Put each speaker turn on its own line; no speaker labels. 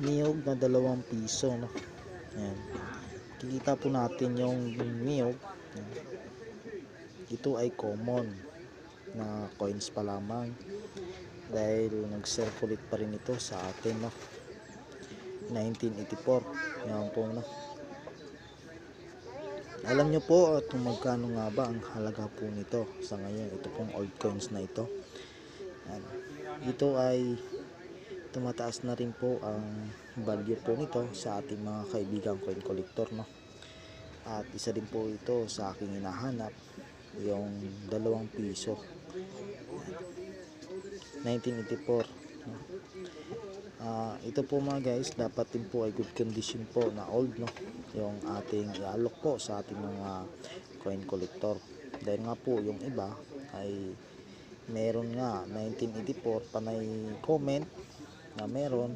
niyog na 2 piso, no? Ayan. Kikita po natin yung niyog. Ayan. Ito ay common na coins pa lamang dahil nag-circulate pa rin ito sa atin, no? 1984. Yan po, no? Alam nyo po kung magkano nga ba ang halaga po nito sa ngayon, ito pong old coins na ito. Yan. Ito ay tumataas na rin po ang value po nito sa ating mga kaibigang coin collector, no? At isa din po ito sa aking hinahanap, yung 2 piso. 1984, no? Ito po mga guys, dapat din po ay good condition po na old, no? Yung ating ialok po sa ating mga coin collector. Dahil nga po yung iba ay meron nga 1984 panay comment na meron,